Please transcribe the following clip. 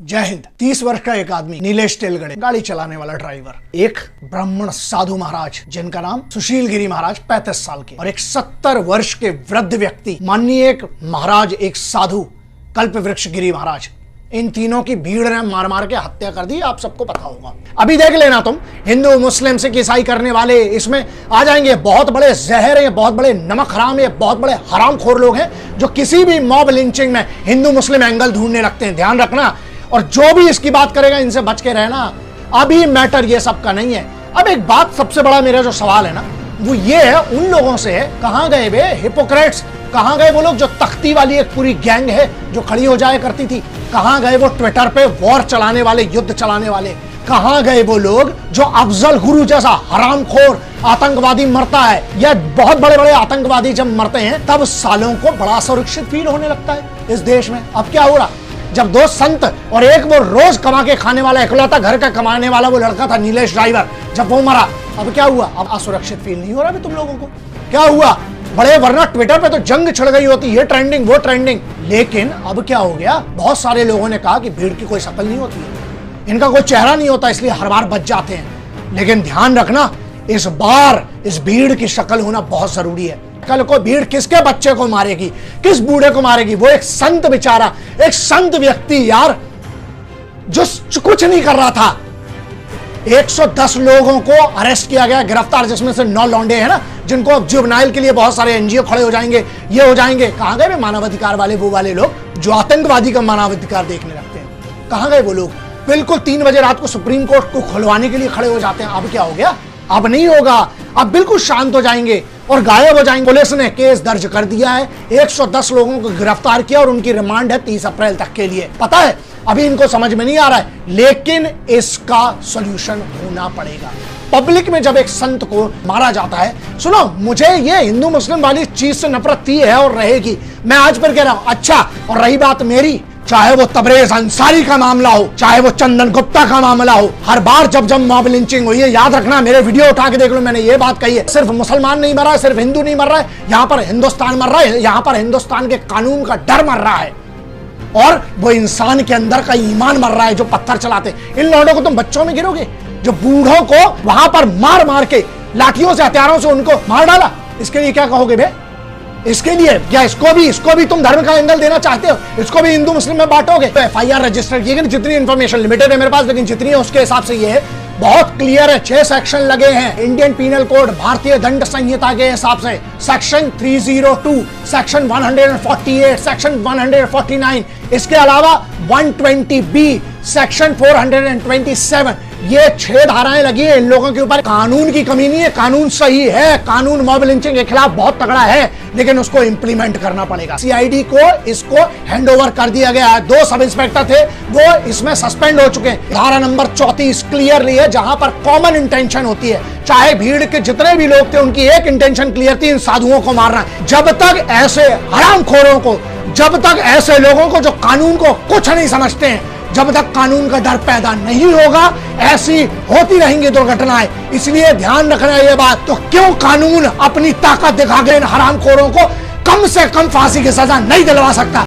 जय हिंद। 30 वर्ष का एक आदमी नीलेश तेलगड़े, गाड़ी चलाने वाला ड्राइवर, एक ब्राह्मण साधु महाराज जिनका नाम सुशील गिरी महाराज 35 साल के, और एक 70 वर्ष के वृद्ध व्यक्ति माननीय एक महाराज, एक साधु कल्प वृक्ष गिरी महाराज, इन तीनों की भीड़ ने मार मार के हत्या कर दी। आप सबको पता होगा। अभी देख लेना तुम, हिंदू मुस्लिम सिख ईसाई करने वाले इसमें आ जाएंगे। बहुत बड़े जहर हैं, बहुत बड़े नमक हराम है, बहुत बड़े हरामखोर लोग हैं जो किसी भी मॉब लिंचिंग में हिंदू मुस्लिम एंगल ढूंढने लगते हैं। ध्यान रखना, और जो भी इसकी बात करेगा इनसे बच के रहना। अभी मैटर ये सब का नहीं है। अब एक बात, सबसे बड़ा मेरा जो सवाल है ना, वो ये है उन लोगों से, कहां गए वे हिपोक्रेट्स? कहां गए वो लोग जो तख्ती वाली एक पूरी गैंग है जो खड़ी हो जाया करती थी? कहां गए वो ट्विटर पे वॉर चलाने वाले, युद्ध चलाने वाले? कहां गए वो लोग जो अफजल गुरु जैसा हरामखोर आतंकवादी मरता है, या बहुत बड़े बड़े आतंकवादी जब मरते हैं तब सालों को बड़ा सुरक्षित फील होने लगता है इस देश में? अब क्या हो रहा? जब दो संत और एक वो रोज कमा के खाने वाला, इकलौता घर का कमाने वाला वो लड़का था नीलेश ड्राइवर, जब वो मरा, अब क्या हुआ? अब असुरक्षित फील नहीं हो रहा तुम लोगों को? क्या हुआ? बड़े, वरना ट्विटर पे तो जंग छिड़ गई होती, ये ट्रेंडिंग वो ट्रेंडिंग। लेकिन अब क्या हो गया? बहुत सारे लोगों ने कहा कि भीड़ की कोई शक्ल नहीं होती है, इनका कोई चेहरा नहीं होता, इसलिए हर बार बच जाते हैं। लेकिन ध्यान रखना, इस बार इस भीड़ की शक्ल होना बहुत जरूरी है। कल को भीड़ किसके बच्चे को मारेगी, किस बूढ़े को मारेगी? वो एक संत बेचारा, एक संत व्यक्ति यार, जो कुछ नहीं कर रहा था। 110 लोगों को अरेस्ट किया गया, गिरफ्तार, जिसमें से 9 लौंडे हैं ना, जिनको अब जुवेनाइल के लिए बहुत सारे एनजीओ खड़े हो जाएंगे, ये हो जाएंगे। कहां गए मानवाधिकार वाले, वो वाले लोग जो आतंकवादी का मानवाधिकार देखने लगते हैं? कहां गए वो लोग? बिल्कुल 3 बजे रात को सुप्रीम कोर्ट को खुलवाने के लिए खड़े हो जाते हैं। अब क्या हो गया? अब नहीं होगा, अब बिल्कुल शांत हो जाएंगे और गायब हो जाएंगे। पुलिस ने केस दर्ज कर दिया है, 110 लोगों को गिरफ्तार किया और उनकी रिमांड है 30 अप्रैल तक के लिए। पता है, अभी इनको समझ में नहीं आ रहा है, लेकिन इसका सॉल्यूशन होना पड़ेगा। पब्लिक में जब एक संत को मारा जाता है, सुनो, मुझे ये हिंदू मुस्लिम वाली चीज से नफरत थी है और रहेगी, मैं आज पर कह रहा हूं। अच्छा, और रही बात मेरी, चाहे वो तबरेज अंसारी का मामला हो, चाहे वो चंदन गुप्ता का मामला हो, हर बार जब मॉब लिंचिंग हुई है, याद रखना, मेरे वीडियो उठा के देख लो, मैंने ये बात कही है, सिर्फ मुसलमान नहीं मर रहा है, सिर्फ हिंदू नहीं मर रहा है, यहाँ पर हिंदुस्तान मर रहा है, यहाँ पर हिंदुस्तान के कानून का डर मर रहा है, और वो इंसान के अंदर का ईमान मर रहा है जो पत्थर चलाते। इन लौंडों को तुम बच्चों में गिरोगे जो बूढ़ों को वहां पर मार मार के लाठियों से, हथियारों से उनको मार डाला? इसके लिए क्या कहोगे बे? इसके लिए क्या इसको भी तुम धर्म का एंगल देना चाहते हो? इसको भी हिंदू मुस्लिम में बांटोगे? तो एफआईआर रजिस्टर की, जितनी इंफॉर्मेशन लिमिटेड है मेरे पास, लेकिन जितनी है उसके हिसाब से ये है, बहुत क्लियर है। 6 सेक्शन लगे हैं इंडियन पीनल कोड, भारतीय दंड संहिता के हिसाब से। सेक्शन 302, सेक्शन 148, सेक्शन 149, इसके अलावा 120B, सेक्शन 427, ये 6 धाराएं लगी है इन लोगों के ऊपर। कानून की कमी नहीं है, कानून सही है, कानून मॉब लिंचिंग के खिलाफ बहुत तगड़ा है, लेकिन उसको इंप्लीमेंट करना पड़ेगा। सीआईडी को इसको हैंडओवर कर दिया गया है। 2 सब इंस्पेक्टर थे, वो इसमें सस्पेंड हो चुके हैं। धारा नंबर 34 क्लियरली है, जहां पर कॉमन इंटेंशन होती है, चाहे भीड़ के जितने भी लोग थे उनकी एक इंटेंशन क्लियर थी, इन साधुओं को मारना। जब तक ऐसे हरामखोरों को, जब तक ऐसे लोगों को जो कानून को कुछ नहीं समझते हैं, जब तक कानून का डर पैदा नहीं होगा, ऐसी होती रहेंगी दुर्घटनाएं। इसलिए ध्यान रखना ये बात। तो क्यों कानून अपनी ताकत दिखा के इन हरामखोरों को कम से कम फांसी की सजा नहीं दिलवा सकता?